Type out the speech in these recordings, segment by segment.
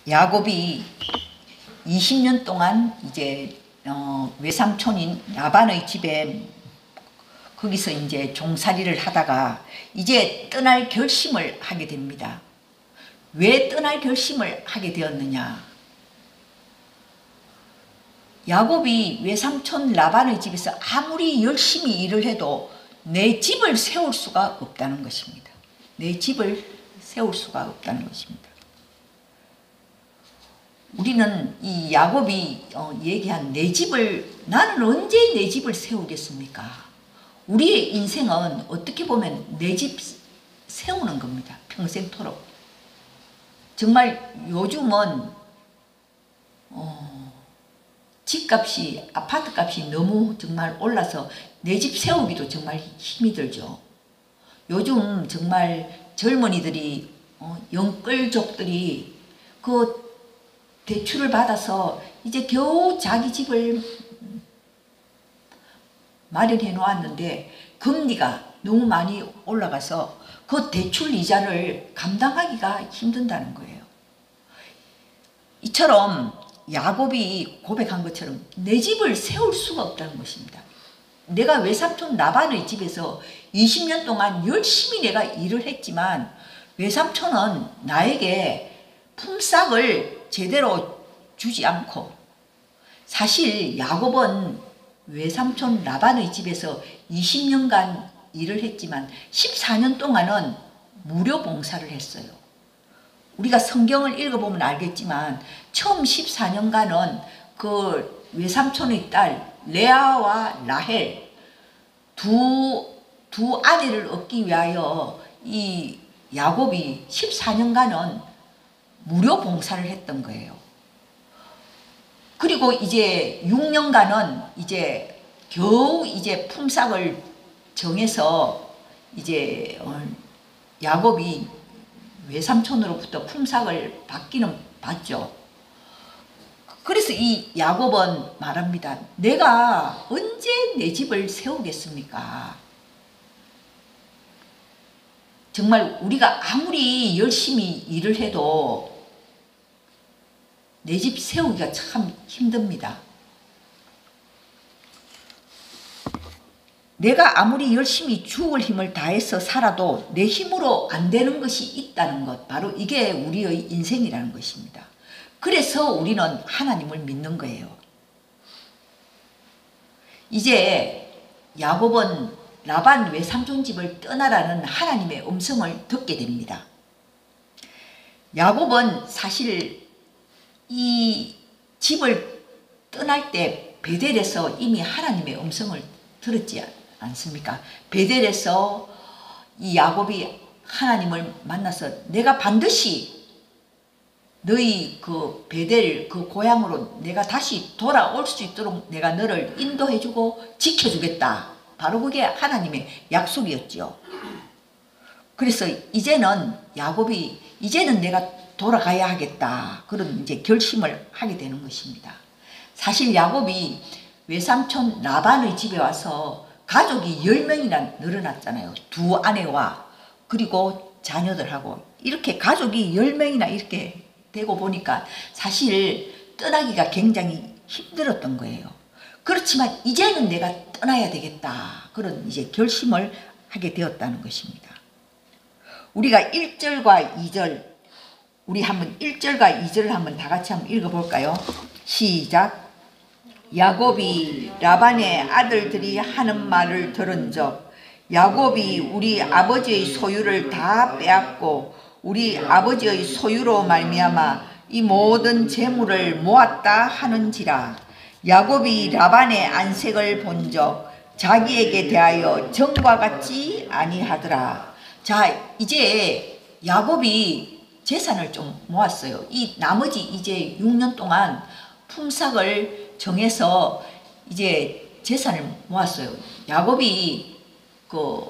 야곱이 20년 동안 이제 외삼촌인 라반의 집에 거기서 이제 종살이를 하다가 이제 떠날 결심을 하게 됩니다. 왜 떠날 결심을 하게 되었느냐? 야곱이 외삼촌 라반의 집에서 아무리 열심히 일을 해도 내 집을 세울 수가 없다는 것입니다. 내 집을 세울 수가 없다는 것입니다. 우리는 이 야곱이 얘기한 내 집을, 나는 언제 내 집을 세우겠습니까? 우리의 인생은 어떻게 보면 내 집 세우는 겁니다. 평생토록. 정말 요즘은 집값이, 아파트값이 너무 정말 올라서 내 집 세우기도 정말 힘이 들죠. 요즘 정말 젊은이들이 영끌족들이 그 대출을 받아서 이제 겨우 자기 집을 마련해 놓았는데 금리가 너무 많이 올라가서 그 대출 이자를 감당하기가 힘든다는 거예요. 이처럼 야곱이 고백한 것처럼 내 집을 세울 수가 없다는 것입니다. 내가 외삼촌 라반의 집에서 20년 동안 열심히 내가 일을 했지만 외삼촌은 나에게 품삯을 제대로 주지 않고, 사실 야곱은 외삼촌 라반의 집에서 20년간 일을 했지만 14년 동안은 무료 봉사를 했어요. 우리가 성경을 읽어보면 알겠지만 처음 14년간은 그 외삼촌의 딸 레아와 라헬 두 아내를 얻기 위하여 이 야곱이 14년간은 무료 봉사를 했던 거예요. 그리고 이제 6년간은 이제 겨우 이제 품삯을 정해서 이제 야곱이 외삼촌으로부터 품삯을 받기는 받죠. 그래서 이 야곱은 말합니다. 내가 언제 내 집을 세우겠습니까? 정말 우리가 아무리 열심히 일을 해도 내 집 세우기가 참 힘듭니다. 내가 아무리 열심히 죽을 힘을 다해서 살아도 내 힘으로 안 되는 것이 있다는 것, 바로 이게 우리의 인생이라는 것입니다. 그래서 우리는 하나님을 믿는 거예요. 이제 야곱은 라반 외삼촌 집을 떠나라는 하나님의 음성을 듣게 됩니다. 야곱은 사실 이 집을 떠날 때 베델에서 이미 하나님의 음성을 들었지 않습니까? 베델에서 이 야곱이 하나님을 만나서 내가 반드시 너희 그 베델 그 고향으로 내가 다시 돌아올 수 있도록 내가 너를 인도해주고 지켜주겠다. 바로 그게 하나님의 약속이었죠. 그래서 이제는 야곱이 이제는 내가 돌아가야 하겠다. 그런 이제 결심을 하게 되는 것입니다. 사실 야곱이 외삼촌 라반의 집에 와서 가족이 10명이나 늘어났잖아요. 두 아내와 그리고 자녀들하고 이렇게 가족이 10명이나 이렇게 되고 보니까 사실 떠나기가 굉장히 힘들었던 거예요. 그렇지만 이제는 내가 떠나야 되겠다. 그런 이제 결심을 하게 되었다는 것입니다. 우리가 1절과 2절 우리 한번 1절과 2절을 한번 다 같이 한번 읽어볼까요? 시작. 야곱이 라반의 아들들이 하는 말을 들은즉 야곱이 우리 아버지의 소유를 다 빼앗고 우리 아버지의 소유로 말미암아 이 모든 재물을 모았다 하는지라. 야곱이 라반의 안색을 본즉 자기에게 대하여 전과 같지 아니하더라. 자, 이제 야곱이 재산을 좀 모았어요. 이 나머지 이제 6년 동안 품삯을 정해서 이제 재산을 모았어요. 야곱이 그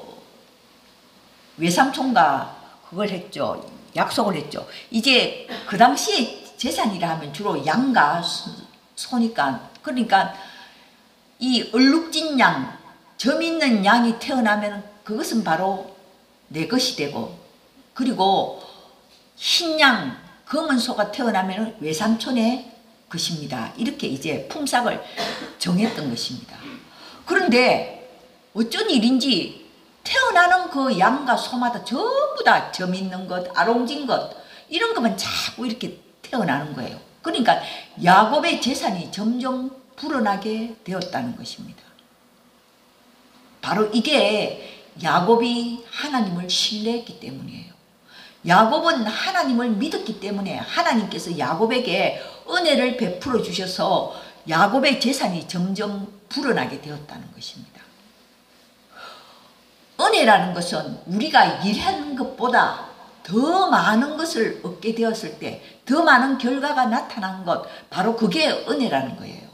외삼촌과 그걸 했죠. 약속을 했죠. 이제 그 당시에 재산이라 하면 주로 양과 소니까, 그러니까 이 얼룩진 양, 점 있는 양이 태어나면 그것은 바로 내 것이 되고, 그리고 흰 양, 검은 소가 태어나면 외삼촌의 것입니다. 이렇게 이제 품삯을 정했던 것입니다. 그런데 어쩐 일인지 태어나는 그 양과 소마다 전부 다 점 있는 것, 아롱진 것 이런 것만 자꾸 이렇게 태어나는 거예요. 그러니까 야곱의 재산이 점점 불어나게 되었다는 것입니다. 바로 이게 야곱이 하나님을 신뢰했기 때문이에요. 야곱은 하나님을 믿었기 때문에 하나님께서 야곱에게 은혜를 베풀어 주셔서 야곱의 재산이 점점 불어나게 되었다는 것입니다. 은혜라는 것은 우리가 일하는 것보다 더 많은 것을 얻게 되었을 때 더 많은 결과가 나타난 것, 바로 그게 은혜라는 거예요.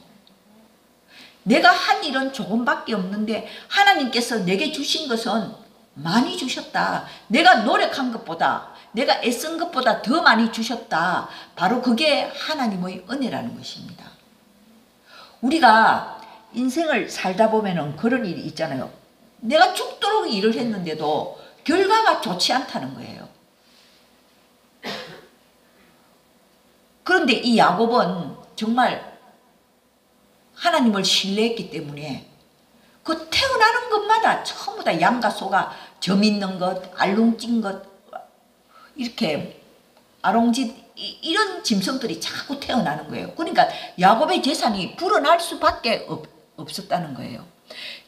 내가 한 일은 조금밖에 없는데 하나님께서 내게 주신 것은 많이 주셨다. 내가 노력한 것보다, 내가 애쓴 것보다 더 많이 주셨다. 바로 그게 하나님의 은혜라는 것입니다. 우리가 인생을 살다 보면은 그런 일이 있잖아요. 내가 죽도록 일을 했는데도 결과가 좋지 않다는 거예요. 그런데 이 야곱은 정말 하나님을 신뢰했기 때문에 그 태어나는 것마다 전부 다 양과 소가 점 있는 것, 알롱찐 것, 이렇게 아롱짓 이런 짐승들이 자꾸 태어나는 거예요. 그러니까 야곱의 재산이 불어날 수밖에 없었다는 거예요.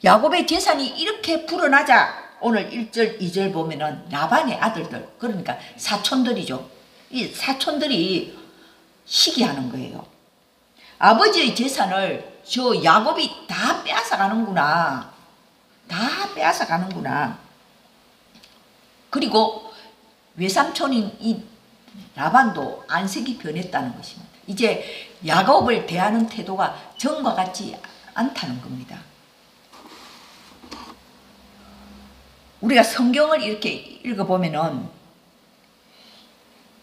야곱의 재산이 이렇게 불어나자 오늘 1절, 2절 보면은 라반의 아들들, 그러니까 사촌들이죠. 이 사촌들이 시기하는 거예요. 아버지의 재산을 저 야곱이 다 빼앗아 가는구나. 다 빼앗아 가는구나. 그리고 외삼촌인 이 라반도 안색이 변했다는 것입니다. 이제 야곱을 대하는 태도가 전과 같지 않다는 겁니다. 우리가 성경을 이렇게 읽어보면은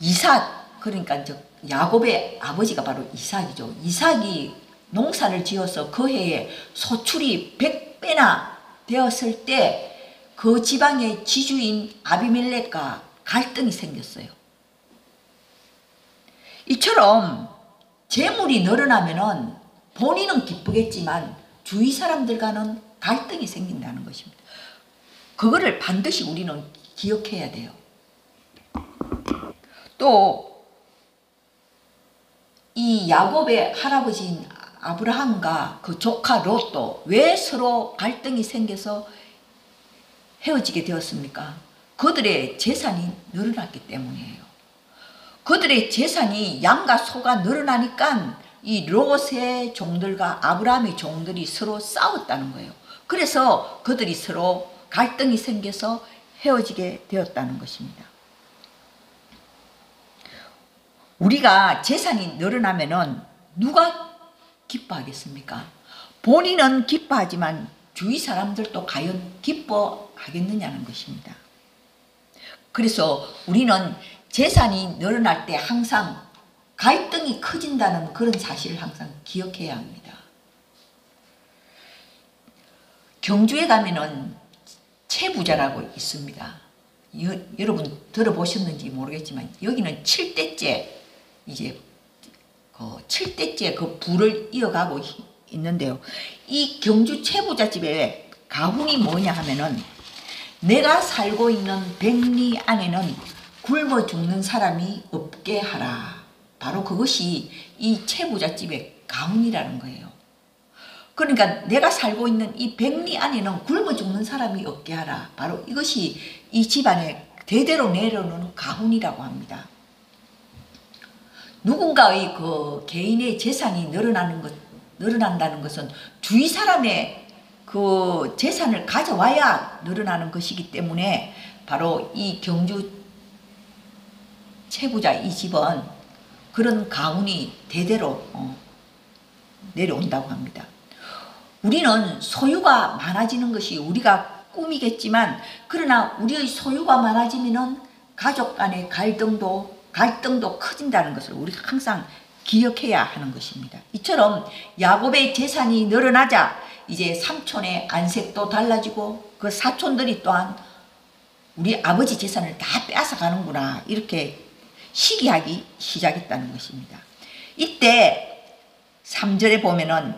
이삭, 그러니까 야곱의 아버지가 바로 이삭이죠. 이삭이 농사를 지어서 그 해에 소출이 100배나 되었을 때 그 지방의 지주인 아비멜렉과 갈등이 생겼어요. 이처럼 재물이 늘어나면은 본인은 기쁘겠지만 주위 사람들과는 갈등이 생긴다는 것입니다. 그거를 반드시 우리는 기억해야 돼요. 또 이 야곱의 할아버지인 아브라함과 그 조카 롯도 왜 서로 갈등이 생겨서 헤어지게 되었습니까? 그들의 재산이 늘어났기 때문이에요. 그들의 재산이 양과 소가 늘어나니까 이 롯의 종들과 아브라함의 종들이 서로 싸웠다는 거예요. 그래서 그들이 서로 갈등이 생겨서 헤어지게 되었다는 것입니다. 우리가 재산이 늘어나면은 누가 기뻐하겠습니까? 본인은 기뻐하지만 주위 사람들도 과연 기뻐하겠느냐는 것입니다. 그래서 우리는 재산이 늘어날 때 항상 갈등이 커진다는 그런 사실을 항상 기억해야 합니다. 경주에 가면은 채부자라고 있습니다. 여러분 들어보셨는지 모르겠지만 여기는 7대째 이제 그 7대째 그 부를 이어가고 있는데요. 이 경주 채부자 집에 가훈이 뭐냐 하면은 내가 살고 있는 백리 안에는 굶어 죽는 사람이 없게 하라. 바로 그것이 이 채부자 집의 가훈이라는 거예요. 그러니까 내가 살고 있는 이 백리 안에는 굶어 죽는 사람이 없게 하라. 바로 이것이 이 집안에 대대로 내려오는 가훈이라고 합니다. 누군가의 그 개인의 재산이 늘어난다는 것은 주위 사람의 그 재산을 가져와야 늘어나는 것이기 때문에 바로 이 경주 채부자 이 집은 그런 가훈이 대대로 내려온다고 합니다. 우리는 소유가 많아지는 것이 우리가 꿈이겠지만 그러나 우리의 소유가 많아지면은 가족 간의 갈등도 커진다는 것을 우리가 항상 기억해야 하는 것입니다. 이처럼 야곱의 재산이 늘어나자 이제 삼촌의 안색도 달라지고 그 사촌들이 또한 우리 아버지 재산을 다 빼앗아 가는구나 이렇게 시기하기 시작했다는 것입니다. 이때 3절에 보면은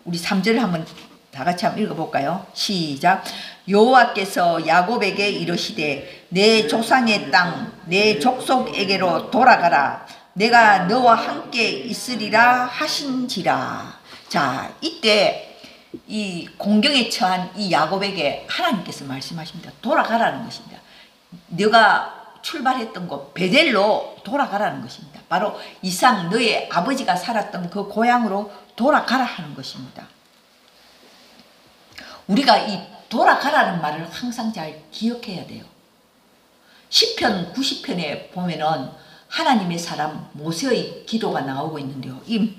우리 3절을 한번 다 같이 한번 읽어볼까요? 시작. 여호와께서 야곱에게 이르시되 내 조상의 땅 내 족속에게로 돌아가라. 내가 너와 함께 있으리라 하신지라. 자, 이때 이 공경에 처한 이 야곱에게 하나님께서 말씀하십니다. 돌아가라는 것입니다. 네가 출발했던 곳 베델로 돌아가라는 것입니다. 바로 이상 너의 아버지가 살았던 그 고향으로 돌아가라 하는 것입니다. 우리가 이 돌아가라는 말을 항상 잘 기억해야 돼요. 시편 90편에 보면은 하나님의 사람 모세의 기도가 나오고 있는데요. 이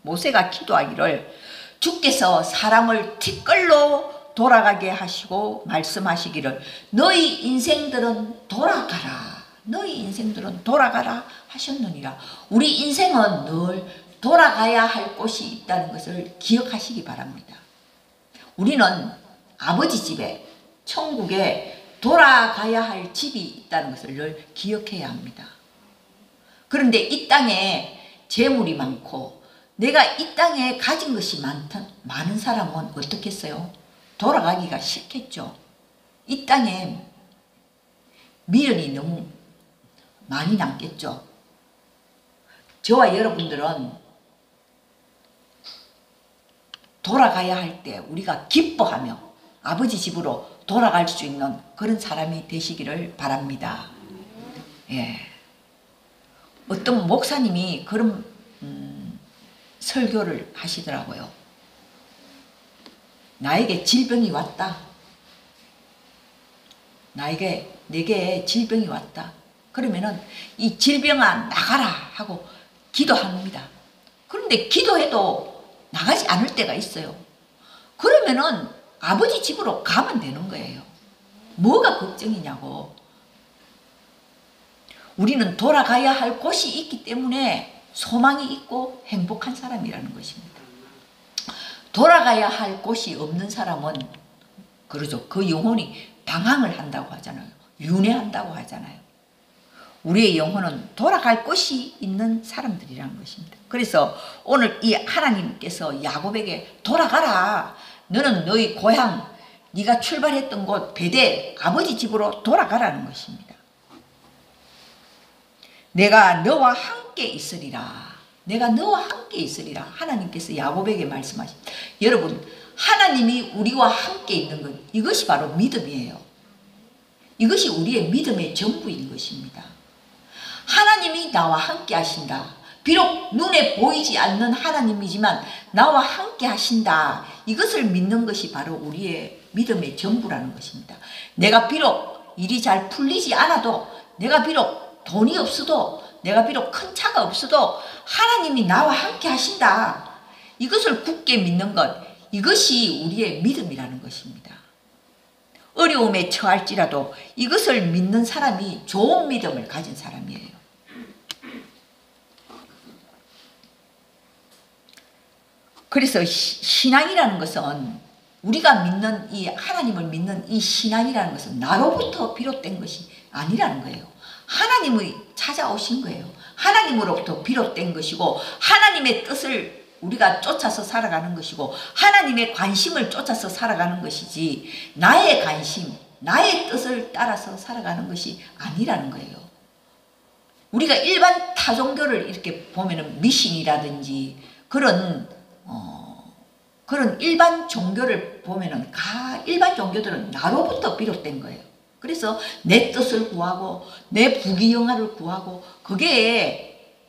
모세가 기도하기를 주께서 사람을 티끌로 돌아가게 하시고 말씀하시기를 너희 인생들은 돌아가라. 너희 인생들은 돌아가라 하셨느니라. 우리 인생은 늘 돌아가야 할 곳이 있다는 것을 기억하시기 바랍니다. 우리는 아버지 집에 천국에 돌아가야 할 집이 있다는 것을 늘 기억해야 합니다. 그런데 이 땅에 재물이 많고 내가 이 땅에 가진 것이 많은 사람은 어떻겠어요? 돌아가기가 싫겠죠. 이 땅에 미련이 너무 많이 남겠죠. 저와 여러분들은 돌아가야 할 때 우리가 기뻐하며 아버지 집으로 돌아갈 수 있는 그런 사람이 되시기를 바랍니다. 예. 어떤 목사님이 그런 설교를 하시더라고요. 나에게 질병이 왔다. 내게 질병이 왔다. 그러면은 이 질병아 나가라 하고 기도합니다. 그런데 기도해도 나가지 않을 때가 있어요. 그러면은 아버지 집으로 가면 되는 거예요. 뭐가 걱정이냐고. 우리는 돌아가야 할 곳이 있기 때문에 소망이 있고 행복한 사람이라는 것입니다. 돌아가야 할 곳이 없는 사람은 그러죠. 그 영혼이 방황을 한다고 하잖아요. 윤회한다고 하잖아요. 우리의 영혼은 돌아갈 곳이 있는 사람들이라는 것입니다. 그래서 오늘 이 하나님께서 야곱에게 돌아가라. 너는 너희 고향, 네가 출발했던 곳 베델 아버지 집으로 돌아가라는 것입니다. 내가 너와 함께 있으리라. 내가 너와 함께 있으리라. 하나님께서 야곱에게 말씀하십니다. 여러분, 하나님이 우리와 함께 있는 것, 이것이 바로 믿음이에요. 이것이 우리의 믿음의 전부인 것입니다. 하나님이 나와 함께 하신다. 비록 눈에 보이지 않는 하나님이지만 나와 함께 하신다. 이것을 믿는 것이 바로 우리의 믿음의 전부라는 것입니다. 내가 비록 일이 잘 풀리지 않아도, 내가 비록 돈이 없어도, 내가 비록 큰 차가 없어도 하나님이 나와 함께 하신다. 이것을 굳게 믿는 것, 이것이 우리의 믿음이라는 것입니다. 어려움에 처할지라도 이것을 믿는 사람이 좋은 믿음을 가진 사람이에요. 그래서 신앙이라는 것은 우리가 믿는 이 하나님을 믿는 이 신앙이라는 것은 나로부터 비롯된 것이 아니라는 거예요. 하나님이 찾아오신 거예요. 하나님으로부터 비롯된 것이고 하나님의 뜻을 우리가 쫓아서 살아가는 것이고 하나님의 관심을 쫓아서 살아가는 것이지 나의 관심, 나의 뜻을 따라서 살아가는 것이 아니라는 거예요. 우리가 일반 타종교를 이렇게 보면은 미신이라든지 그런 일반 종교를 보면은 일반 종교들은 나로부터 비롯된 거예요. 그래서 내 뜻을 구하고 내 부귀영화를 구하고 그게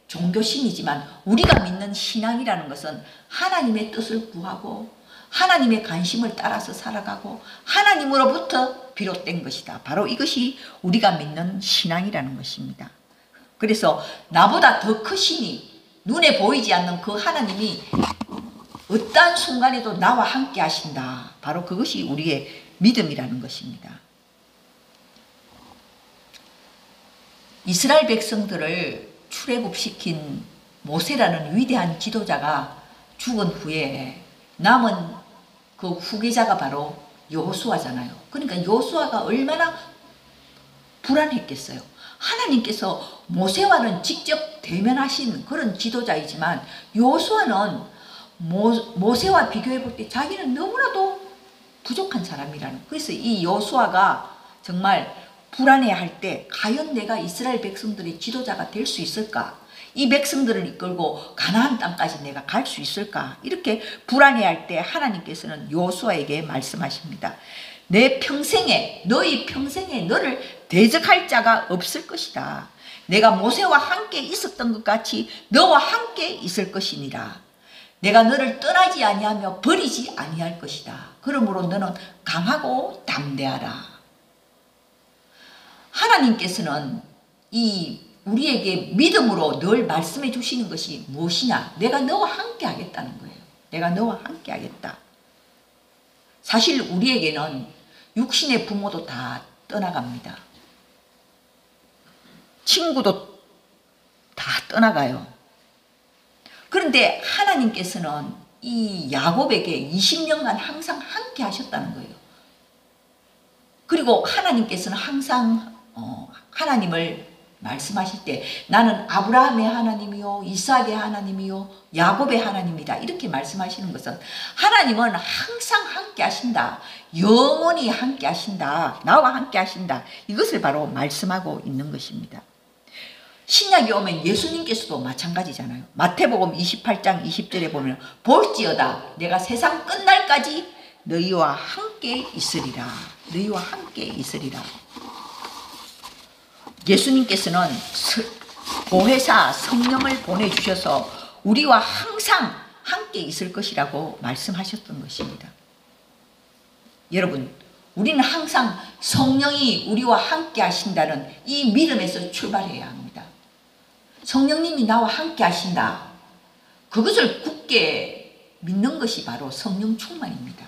종교심이지만 우리가 믿는 신앙이라는 것은 하나님의 뜻을 구하고 하나님의 관심을 따라서 살아가고 하나님으로부터 비롯된 것이다. 바로 이것이 우리가 믿는 신앙이라는 것입니다. 그래서 나보다 더 크시니 눈에 보이지 않는 그 하나님이 어떠한 순간에도 나와 함께 하신다. 바로 그것이 우리의 믿음이라는 것입니다. 이스라엘 백성들을 출애굽시킨 모세라는 위대한 지도자가 죽은 후에 남은 그 후계자가 바로 여호수아잖아요. 그러니까 여호수아가 얼마나 불안했겠어요. 하나님께서 모세와는 직접 대면하신 그런 지도자이지만 여호수아는 모세와 비교해 볼 때 자기는 너무나도 부족한 사람이라는. 그래서 이 여호수아가 정말 불안해할 때 과연 내가 이스라엘 백성들의 지도자가 될 수 있을까? 이 백성들을 이끌고 가나안 땅까지 내가 갈 수 있을까? 이렇게 불안해할 때 하나님께서는 여호수아에게 말씀하십니다. 내 평생에, 너희 평생에 너를 대적할 자가 없을 것이다. 내가 모세와 함께 있었던 것 같이 너와 함께 있을 것이니라. 내가 너를 떠나지 아니하며 버리지 아니할 것이다. 그러므로 너는 강하고 담대하라. 하나님께서는 우리에게 믿음으로 늘 말씀해 주시는 것이 무엇이냐? 내가 너와 함께 하겠다는 거예요. 내가 너와 함께 하겠다. 사실 우리에게는 육신의 부모도 다 떠나갑니다. 친구도 다 떠나가요. 그런데 하나님께서는 이 야곱에게 20년간 항상 함께 하셨다는 거예요. 그리고 하나님께서는 항상 하나님을 말씀하실 때 나는 아브라함의 하나님이요 이삭의 하나님이요 야곱의 하나님이다 이렇게 말씀하시는 것은 하나님은 항상 함께 하신다. 영원히 함께 하신다. 나와 함께 하신다. 이것을 바로 말씀하고 있는 것입니다. 신약에 오면 예수님께서도 마찬가지잖아요. 마태복음 28장 20절에 보면 볼지어다 내가 세상 끝날까지 너희와 함께 있으리라. 너희와 함께 있으리라. 예수님께서는 보혜사 성령을 보내주셔서 우리와 항상 함께 있을 것이라고 말씀하셨던 것입니다. 여러분, 우리는 항상 성령이 우리와 함께 하신다는 이 믿음에서 출발해야 합니다. 성령님이 나와 함께 하신다. 그것을 굳게 믿는 것이 바로 성령 충만입니다.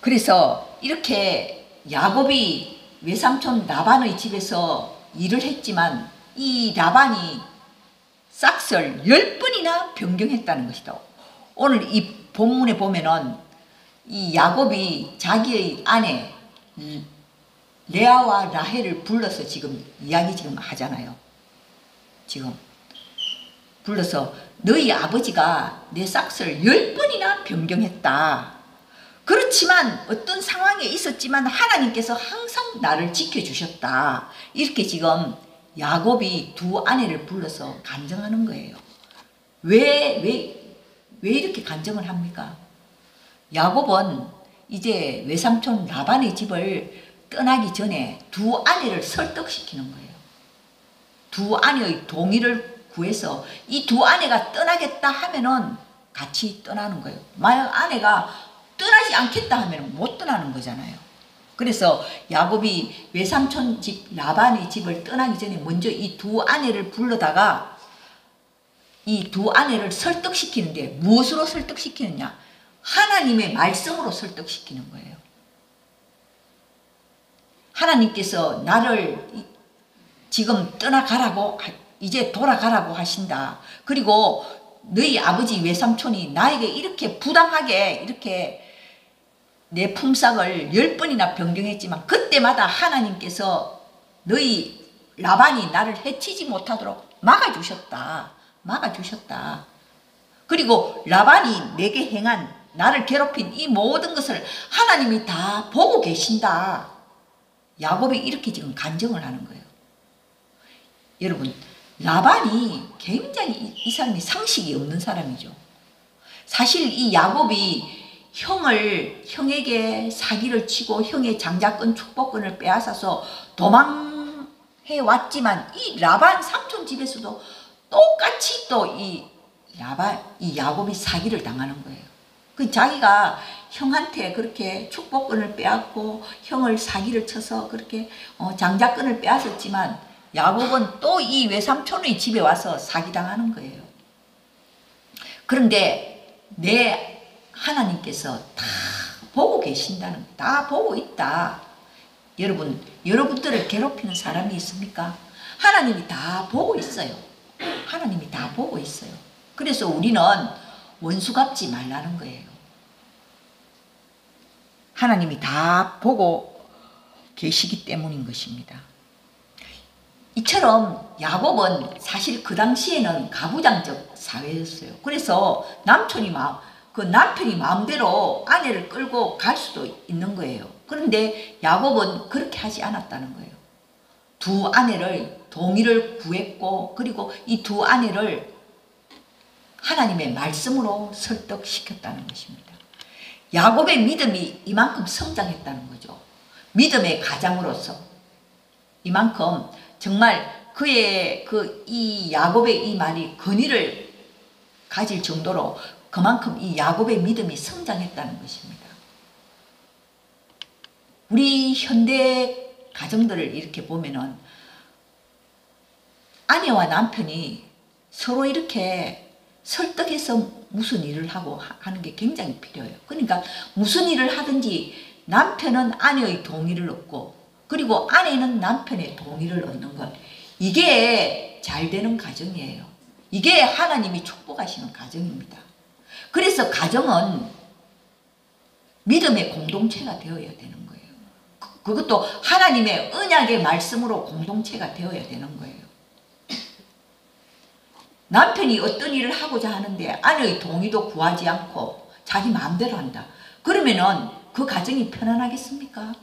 그래서 이렇게 야곱이 외삼촌 라반의 집에서 일을 했지만 이 라반이 싹을 10번이나 변경했다는 것이다. 오늘 이 본문에 보면은 이 야곱이 자기의 아내 레아와 라헬을 불러서 지금 이야기 지금 하잖아요. 지금 불러서 너희 아버지가 내 싹을 10번이나 변경했다. 그렇지만 어떤 상황에 있었지만 하나님께서 항상 나를 지켜주셨다. 이렇게 지금 야곱이 두 아내를 불러서 간증하는 거예요. 왜 이렇게 간증을 합니까? 야곱은 이제 외삼촌 라반의 집을 떠나기 전에 두 아내를 설득시키는 거예요. 두 아내의 동의를 구해서 이 두 아내가 떠나겠다 하면은 같이 떠나는 거예요. 만약 아내가 떠나지 않겠다 하면 못 떠나는 거잖아요. 그래서 야곱이 외삼촌 집 라반의 집을 떠나기 전에 먼저 이 두 아내를 불러다가 이 두 아내를 설득시키는데 무엇으로 설득시키느냐? 하나님의 말씀으로 설득시키는 거예요. 하나님께서 나를 지금 떠나가라고 이제 돌아가라고 하신다. 그리고 너희 아버지 외삼촌이 나에게 이렇게 부당하게 이렇게 내 품삯을 10번이나 변경했지만 그때마다 하나님께서 너희 라반이 나를 해치지 못하도록 막아주셨다. 막아주셨다. 그리고 라반이 내게 행한 나를 괴롭힌 이 모든 것을 하나님이 다 보고 계신다. 야곱이 이렇게 지금 간증을 하는 거예요. 여러분, 라반이 굉장히 이 사람이 상식이 없는 사람이죠. 사실 이 야곱이 형에게 사기를 치고 형의 장자권 축복권을 빼앗아서 도망해 왔지만 이 라반 삼촌 집에서도 똑같이 또 이 야곱이 사기를 당하는 거예요. 그 자기가 형한테 그렇게 축복권을 빼앗고 형을 사기를 쳐서 그렇게 장자권을 빼앗았지만 야곱은 또 이 외삼촌의 집에 와서 사기당하는 거예요. 그런데 내 하나님께서 다 보고 계신다는, 다 보고 있다. 여러분들을 괴롭히는 사람이 있습니까? 하나님이 다 보고 있어요. 하나님이 다 보고 있어요. 그래서 우리는 원수 갚지 말라는 거예요. 하나님이 다 보고 계시기 때문인 것입니다. 이처럼 야곱은 사실 그 당시에는 가부장적 사회였어요. 그래서 그 남편이 마음대로 아내를 끌고 갈 수도 있는 거예요. 그런데 야곱은 그렇게 하지 않았다는 거예요. 두 아내를 동의를 구했고, 그리고 이 두 아내를 하나님의 말씀으로 설득시켰다는 것입니다. 야곱의 믿음이 이만큼 성장했다는 거죠. 믿음의 가장으로서 이만큼 정말 그의 이 야곱의 이 말이 권위를 가질 정도로 그만큼 이 야곱의 믿음이 성장했다는 것입니다. 우리 현대 가정들을 이렇게 보면은 아내와 남편이 서로 이렇게 설득해서 무슨 일을 하고 하는 게 굉장히 필요해요. 그러니까 무슨 일을 하든지 남편은 아내의 동의를 얻고, 그리고 아내는 남편의 동의를 얻는 것, 이게 잘 되는 가정이에요. 이게 하나님이 축복하시는 가정입니다. 그래서 가정은 믿음의 공동체가 되어야 되는 거예요. 그것도 하나님의 언약의 말씀으로 공동체가 되어야 되는 거예요. 남편이 어떤 일을 하고자 하는데 아내의 동의도 구하지 않고 자기 마음대로 한다. 그러면은 그 가정이 편안하겠습니까?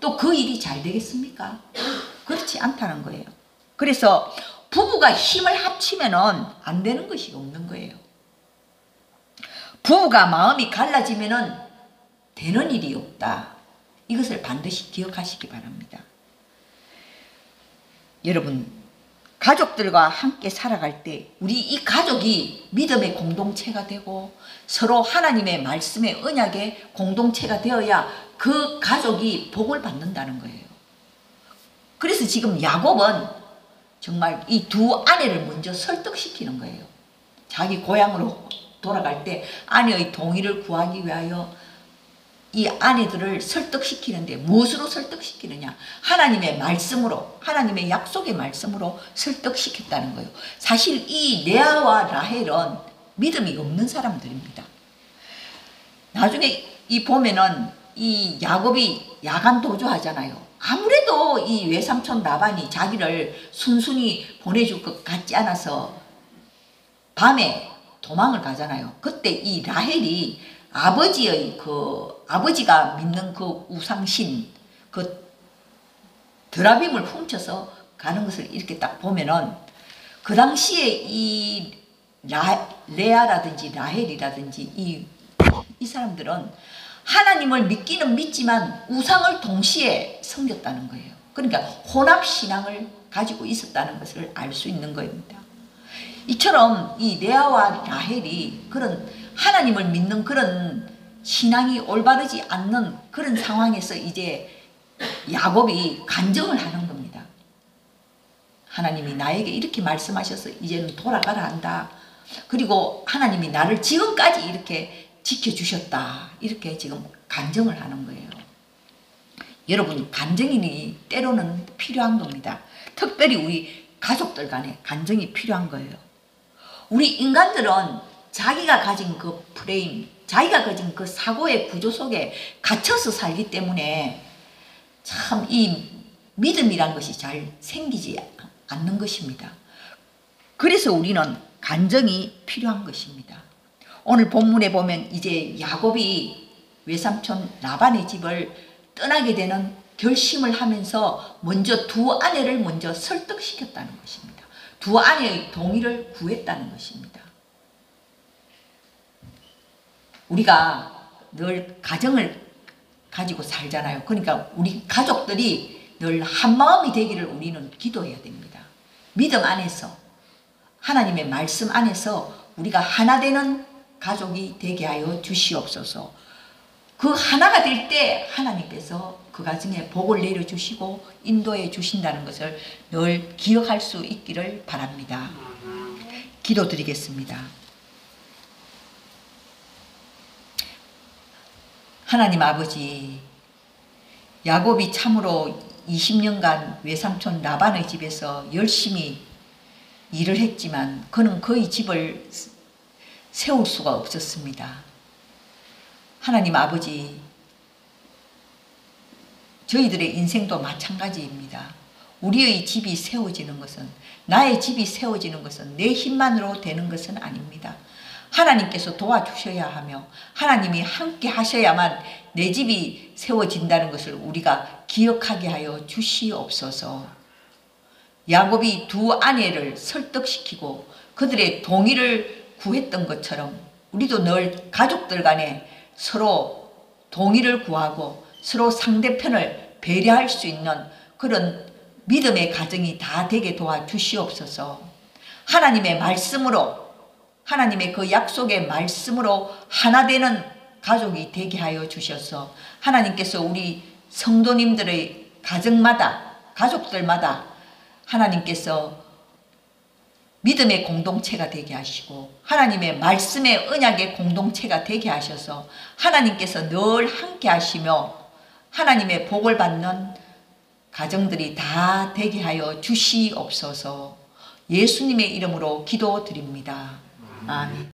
또 그 일이 잘 되겠습니까? 그렇지 않다는 거예요. 그래서 부부가 힘을 합치면은 안 되는 것이 없는 거예요. 부부가 마음이 갈라지면은 되는 일이 없다. 이것을 반드시 기억하시기 바랍니다. 여러분, 가족들과 함께 살아갈 때 우리 이 가족이 믿음의 공동체가 되고 서로 하나님의 말씀의 언약의 공동체가 되어야 그 가족이 복을 받는다는 거예요. 그래서 지금 야곱은 정말 이 두 아내를 먼저 설득시키는 거예요. 자기 고향으로 돌아갈 때 아내의 동의를 구하기 위하여 이 아내들을 설득시키는데 무엇으로 설득시키느냐? 하나님의 말씀으로, 하나님의 약속의 말씀으로 설득시켰다는 거예요. 사실 이 레아와 라헬은 믿음이 없는 사람들입니다. 나중에 이 보면은 이 야곱이 야간 도주하잖아요. 아무래도 이 외삼촌 라반이 자기를 순순히 보내줄 것 같지 않아서 밤에 도망을 가잖아요. 그때 이 라헬이 아버지가 믿는 그 우상신, 그 드라빔을 훔쳐서 가는 것을 이렇게 딱 보면은 그 당시에 이 레아라든지 라헬이라든지 이 사람들은 하나님을 믿기는 믿지만 우상을 동시에 섬겼다는 거예요. 그러니까 혼합신앙을 가지고 있었다는 것을 알 수 있는 겁니다. 이처럼 이 레아와 라헬이 그런 하나님을 믿는 그런 신앙이 올바르지 않는 그런 상황에서 이제 야곱이 간증을 하는 겁니다. 하나님이 나에게 이렇게 말씀하셔서 이제는 돌아가라 한다. 그리고 하나님이 나를 지금까지 이렇게 지켜주셨다. 이렇게 지금 간증을 하는 거예요. 여러분, 간증이 때로는 필요한 겁니다. 특별히 우리 가족들 간에 간증이 필요한 거예요. 우리 인간들은 자기가 가진 그 프레임, 자기가 가진 그 사고의 구조 속에 갇혀서 살기 때문에 참 이 믿음이란 것이 잘 생기지 않는 것입니다. 그래서 우리는 간증이 필요한 것입니다. 오늘 본문에 보면 이제 야곱이 외삼촌 라반의 집을 떠나게 되는 결심을 하면서 먼저 두 아내를 먼저 설득시켰다는 것입니다. 두 아내의 동의를 구했다는 것입니다. 우리가 늘 가정을 가지고 살잖아요. 그러니까 우리 가족들이 늘 한마음이 되기를 우리는 기도해야 됩니다. 믿음 안에서, 하나님의 말씀 안에서 우리가 하나 되는 가족이 되게 하여 주시옵소서. 그 하나가 될 때 하나님께서 그 가정에 복을 내려주시고 인도해 주신다는 것을 늘 기억할 수 있기를 바랍니다. 기도드리겠습니다. 하나님 아버지, 야곱이 참으로 20년간 외삼촌 라반의 집에서 열심히 일을 했지만 그는 그의 집을 세울 수가 없었습니다. 하나님 아버지, 저희들의 인생도 마찬가지입니다. 우리의 집이 세워지는 것은, 나의 집이 세워지는 것은 내 힘만으로 되는 것은 아닙니다. 하나님께서 도와주셔야 하며 하나님이 함께 하셔야만 내 집이 세워진다는 것을 우리가 기억하게 하여 주시옵소서. 야곱이 두 아내를 설득시키고 그들의 동의를 구했던 것처럼 우리도 늘 가족들 간에 서로 동의를 구하고 서로 상대편을 배려할 수 있는 그런 믿음의 가정이 다 되게 도와주시옵소서. 하나님의 말씀으로, 하나님의 그 약속의 말씀으로 하나 되는 가족이 되게 하여 주셔서 하나님께서 우리 성도님들의 가정마다, 가족들마다 하나님께서 믿음의 공동체가 되게 하시고 하나님의 말씀의 언약의 공동체가 되게 하셔서 하나님께서 늘 함께 하시며 하나님의 복을 받는 가정들이 다 되게 하여 주시옵소서. 예수님의 이름으로 기도드립니다. 아멘.